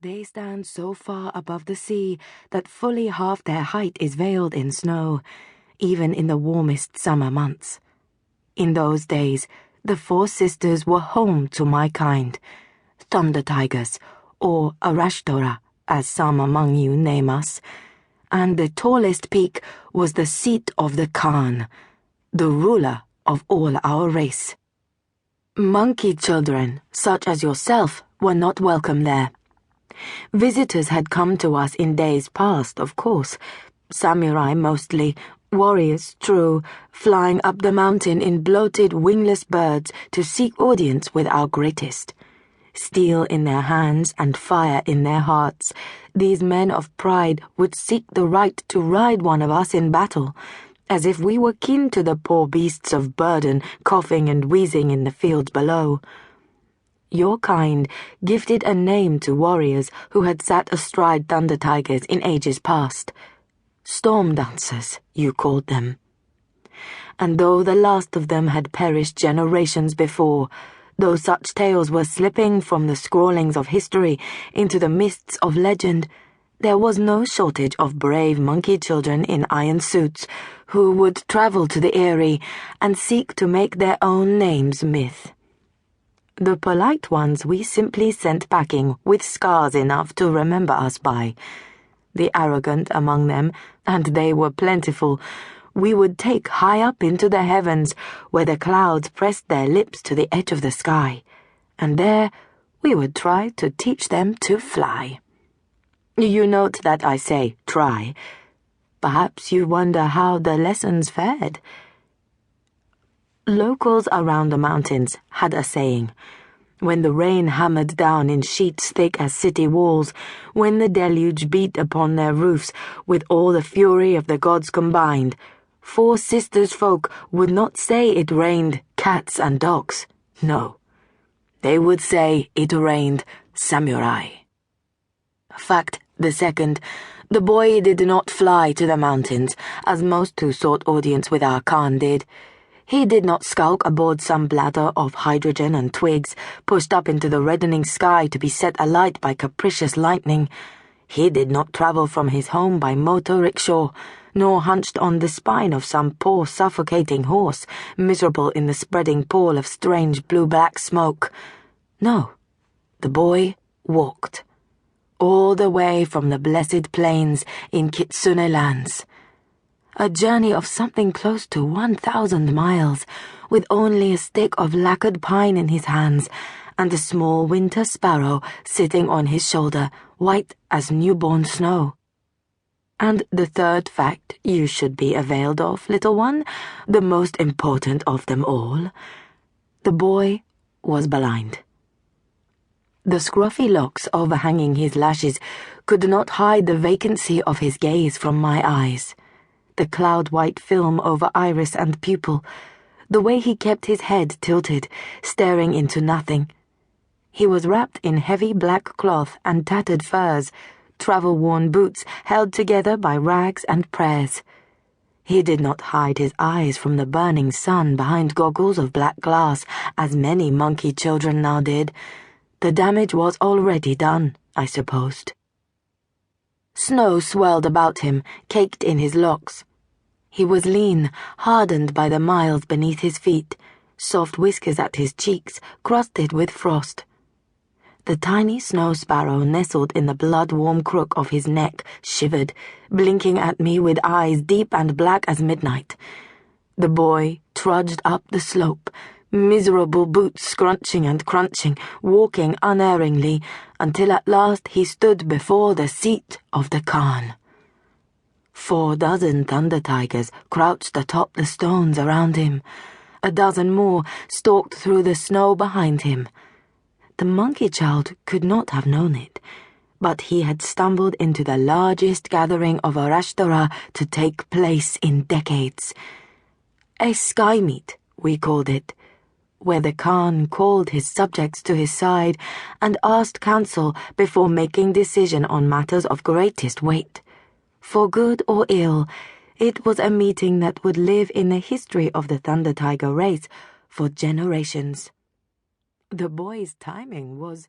They stand so far above the sea that fully half their height is veiled in snow, even in the warmest summer months. In those days, the four sisters were home to my kind, thunder tigers, or Arashtora, as some among you name us, and the tallest peak was the seat of the Khan, the ruler of all our race. Monkey children, such as yourself, were not welcome there. Visitors had come to us in days past, of course, samurai mostly, warriors, true, flying up the mountain in bloated wingless birds to seek audience with our greatest. Steel in their hands and fire in their hearts, these men of pride would seek the right to ride one of us in battle, as if we were kin to the poor beasts of burden coughing and wheezing in the fields below. Your kind gifted a name to warriors who had sat astride thunder tigers in ages past. Stormdancers, you called them. And though the last of them had perished generations before, though such tales were slipping from the scrawlings of history into the mists of legend, there was no shortage of brave monkey children in iron suits who would travel to the eyrie and seek to make their own names myth. The polite ones we simply sent packing with scars enough to remember us by. The arrogant among them, and they were plentiful, we would take high up into the heavens where the clouds pressed their lips to the edge of the sky, and there we would try to teach them to fly. You note that I say try. Perhaps you wonder how the lessons fared. Locals around the mountains had a saying. When the rain hammered down in sheets thick as city walls, when the deluge beat upon their roofs with all the fury of the gods combined, four sisters folk would not say it rained cats and dogs. No, they would say it rained samurai. Fact the second, the boy did not fly to the mountains, as most who sought audience with our Khan did. He did not skulk aboard some bladder of hydrogen and twigs pushed up into the reddening sky to be set alight by capricious lightning. He did not travel from his home by motor rickshaw, nor hunched on the spine of some poor suffocating horse, miserable in the spreading pall of strange blue-black smoke. No, the boy walked, all the way from the blessed plains in Kitsune lands. A journey of something close to 1,000 miles, with only a stick of lacquered pine in his hands, and a small winter sparrow sitting on his shoulder, white as newborn snow. And the third fact you should be availed of, little one, the most important of them all. The boy was blind. The scruffy locks overhanging his lashes could not hide the vacancy of his gaze from my eyes. The cloud-white film over iris and pupil, the way he kept his head tilted, staring into nothing. He was wrapped in heavy black cloth and tattered furs, travel-worn boots held together by rags and prayers. He did not hide his eyes from the burning sun behind goggles of black glass, as many monkey children now did. The damage was already done, I supposed. Snow swirled about him, caked in his locks. He was lean, hardened by the miles beneath his feet, soft whiskers at his cheeks, crusted with frost. The tiny snow sparrow nestled in the blood-warm crook of his neck shivered, blinking at me with eyes deep and black as midnight. The boy trudged up the slope, miserable boots scrunching and crunching, walking unerringly, until at last he stood before the seat of the Khan. 4 dozen thunder tigers crouched atop the stones around him. A dozen more stalked through the snow behind him. The monkey child could not have known it, but he had stumbled into the largest gathering of Arashtora to take place in decades. A sky meet, we called it, where the Khan called his subjects to his side and asked counsel before making decision on matters of greatest weight. For good or ill, it was a meeting that would live in the history of the Thunder Tiger race for generations. The boy's timing was